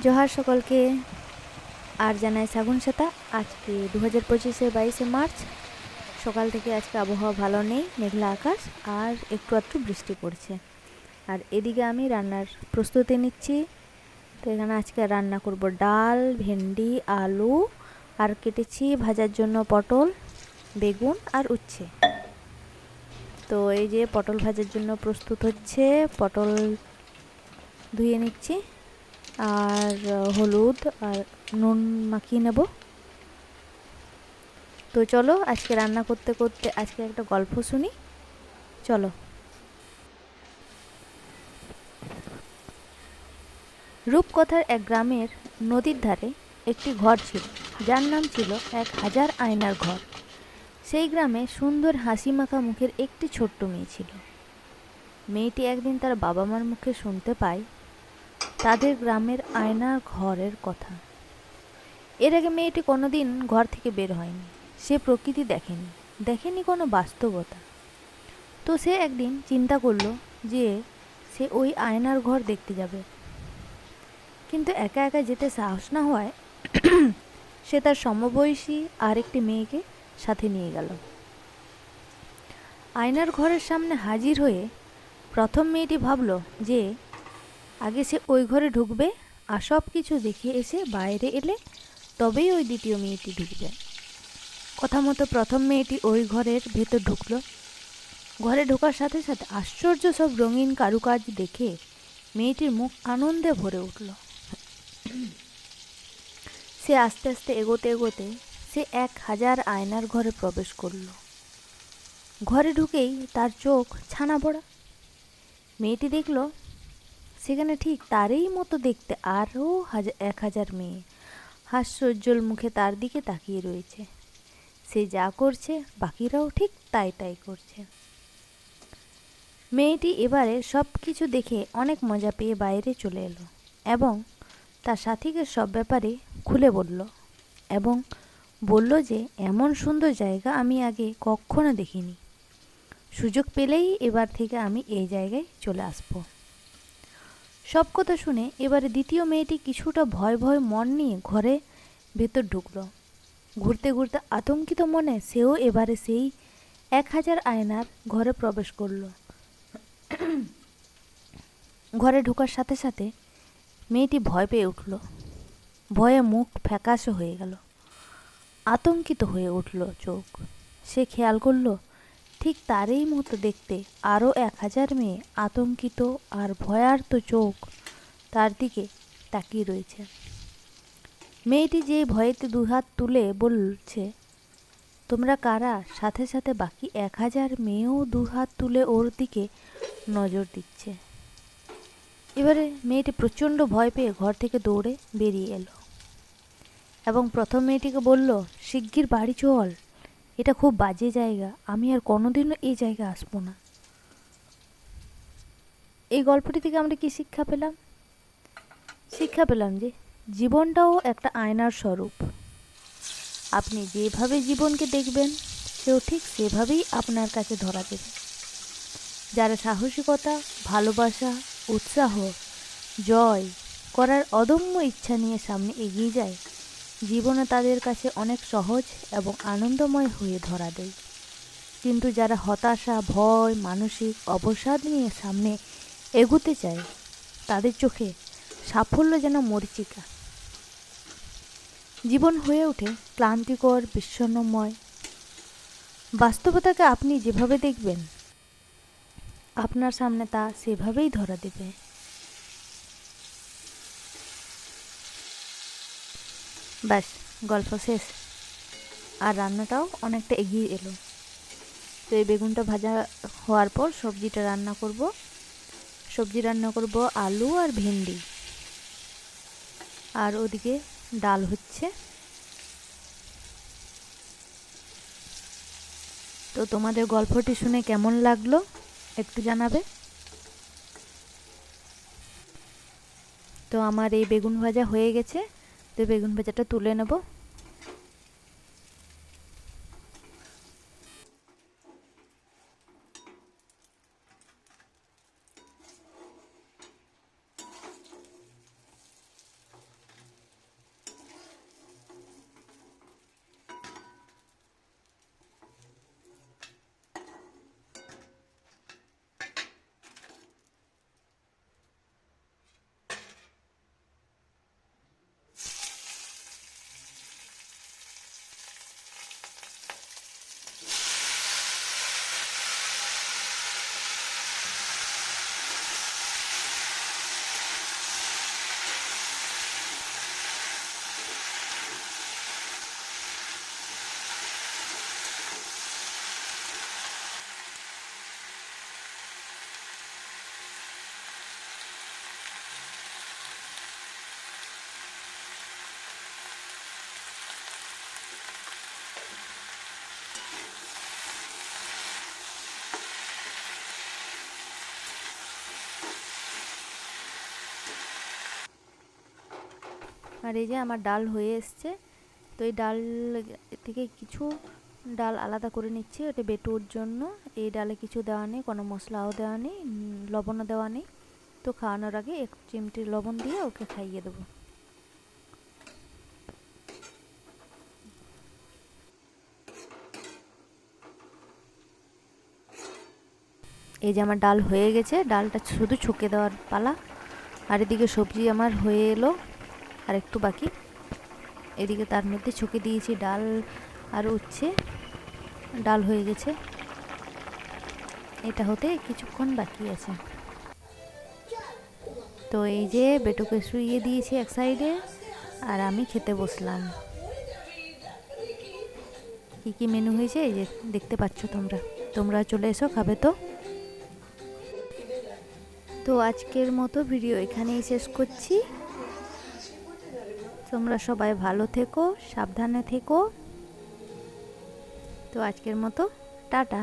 জোহার সকলকে। আর জানাই সাগুন সাতা। আজকে 2025-এর 22শে মার্চ। সকাল থেকে আজকে আবহাওয়া ভালো নেই, মেঘলা আকাশ আর একটু আধটু বৃষ্টি পড়ছে। আর এদিকে আমি রান্নার প্রস্তুতি নিচ্ছি। তো এখানে আজকে রান্না করব ডাল, ভেন্ডি, আলু আর কেটেছি ভাজার জন্য পটল, বেগুন আর উচ্ছে। তো এই যে পটল ভাজার জন্য প্রস্তুত হচ্ছে। পটল ধুয়ে নিচ্ছি আর হলুদ আর নুন মাখিয়ে নেব। তো চলো আজকে রান্না করতে করতে আজকে একটা গল্প শুনি। চলো। রূপকথার এক গ্রামের নদীর ধারে একটি ঘর ছিল, যার নাম ছিল 1000 আয়নার ঘর। সেই গ্রামে সুন্দর হাসি মাখা মুখের একটি ছোট্ট মেয়ে ছিল। মেয়েটি একদিন তার বাবা মার মুখে শুনতে পায় তাদের গ্রামের আয়নার ঘরের কথা। এর আগে মেয়েটি কোনোদিন ঘর থেকে বের হয়নি। সে প্রকৃতি দেখেনি কোনো বাস্তবতা। তো সে একদিন চিন্তা করলো যে সে ওই আয়নার ঘর দেখতে যাবে, কিন্তু একা একা যেতে সাহস না হওয়ায় সে তার সমবয়সী আরেকটি মেয়েকে সাথে নিয়ে গেল। আয়নার ঘরের সামনে হাজির হয়ে প্রথম মেয়েটি ভাবল যে আগে সে ওই ঘরে ঢুকবে আর সব কিছু দেখে এসে বাইরে এলে তবেই ওই দ্বিতীয় মেয়েটি ঢুকবে। কথা মতো প্রথম মেয়েটি ওই ঘরের ভেতর ঢুকলো। ঘরে ঢোকার সাথে সাথে আশ্চর্য সব রঙিন কারুকাজ দেখে মেয়েটির মুখ আনন্দে ভরে উঠল। সে আস্তে আস্তে এগোতে এগোতে সে 1000 আয়নার ঘরে প্রবেশ করল। ঘরে ঢুকেই তার চোখ ছানা পড়া। মেয়েটি দেখল সেখানে ঠিক তারই মতো দেখতে আরও 1000 মেয়ে হাস্যোজ্জ্বল মুখে তার দিকে তাকিয়ে রয়েছে। সে যা করছে বাকিরাও ঠিক তাই তাই করছে। মেয়েটি এবারে সব কিছু দেখে অনেক মজা পেয়ে বাইরে চলে এলো এবং তার সাথীকে সব ব্যাপারে খুলে বলল এবং বলল যে এমন সুন্দর জায়গা আমি আগে কখনো দেখিনি। সুযোগ পেলেই এবার থেকে আমি এই জায়গায় চলে আসব। সব কথা শুনে এবারে দ্বিতীয় মেয়েটি কিছুটা ভয় ভয় মন নিয়ে ঘরে ভেতর ঢুকলো। ঘুরতে ঘুরতে আতঙ্কিত মনে সেও এবারে সেই 1000 আয়নার ঘরে প্রবেশ করলো। ঘরে ঢোকার সাথে সাথে মেয়েটি ভয় পেয়ে উঠল। ভয়ে মুখ ফ্যাকাশে হয়ে গেল, আতঙ্কিত হয়ে উঠল চোখ। সে খেয়াল করল ঠিক তারই মতো দেখতে আরও 1000 মেয়ে আতঙ্কিত আর ভয়ার্ত চোখ তার দিকে তাকিয়ে রয়েছে। মেয়েটি যে ভয়েতে দুহাত তুলে বলছে তোমরা কারা, সাথে সাথে বাকি 1000 মেয়েও দুহাত তুলে ওর দিকে নজর দিচ্ছে। এবারে মেয়েটি প্রচণ্ড ভয় পেয়ে ঘর থেকে দৌড়ে বেরিয়ে এলো এবং প্রথম মেয়েটিকে বলল শিগগির বাড়ি চল, এটা খুব বাজে জায়গা, আমি আর কোনোদিনও এই জায়গায় আসবো না। এই গল্পটি থেকে আমরা কি শিক্ষা পেলাম? শিক্ষা পেলাম যে জীবনটাও একটা আয়নার স্বরূপ। আপনি যেভাবে জীবনকে দেখবেন সেও ঠিক সেভাবেই আপনার কাছে ধরা দেবে। যারা সাহসিকতা, ভালোবাসা, উৎসাহ, জয় করার অদম্য ইচ্ছা নিয়ে সামনে এগিয়ে যায়, জীবনে তাদের কাছে অনেক সহজ এবং আনন্দময় হয়ে ধরা দেয়। কিন্তু যারা হতাশা, ভয়, মানসিক অবসাদ নিয়ে সামনে এগোতে চায় তাদের চোখে সাফল্য যেন মরীচিকা। জীবন হয়ে ওঠে ক্লান্তিকর, বিষণ্ণময়। বাস্তবতাকে আপনি যেভাবে দেখবেন আপনার সামনে তা সেভাবেই ধরা দেবে। ব্যাস, গল্প শেষ। আর রান্নাটাও অনেকটা এগিয়ে এলো। তো এই বেগুনটা ভাজা হওয়ার পর সবজি রান্না করব আলু আর ভেন্ডি। আর ওদিকে ডাল হচ্ছে। তো তোমাদের গল্পটি শুনে কেমন লাগলো একটু জানাবে। তো আমার এই বেগুন ভাজা হয়ে গেছে। তো বেগুন ভাজাটা তুলে নেব। আর এই যে আমার ডাল হয়ে এসছে। তো এই ডাল থেকে কিছু ডাল আলাদা করে নিচ্ছি ওটা বেটুর জন্য। এই ডালে কিছু দেওয়া নেই, কোনো মশলাও দেওয়া নেই, লবণও দেওয়া নেই। তো খাওয়ানোর আগে 1 চিমটি লবণ দিয়ে ওকে খাইয়ে দেবো। এই যে আমার ডাল হয়ে গেছে, ডালটা শুধু ছুঁকে দেওয়ার পালা। আর এদিকে সবজি আমার হয়ে এলো, আর একটু বাকি। এদিকে তার মধ্যে ছুঁকে দিয়েছি ডাল আর উচ্ছে। ডাল হয়ে গেছে, এটা হতে কিছুক্ষণ বাকি আছে। তো এই যে বেটুকে শুইয়ে দিয়েছি এক সাইডে, আর আমি খেতে বসলাম। কি কি মেনু হয়েছে এই যে দেখতে পাচ্ছ তোমরা। তোমরা চলে এসো, খাবে তো। তো আজকের মতো ভিডিও এখানেই শেষ করছি। তোমরা সবাই ভালো থেকো, সাবধানে থেকো। তো আজকের মতো টাটা।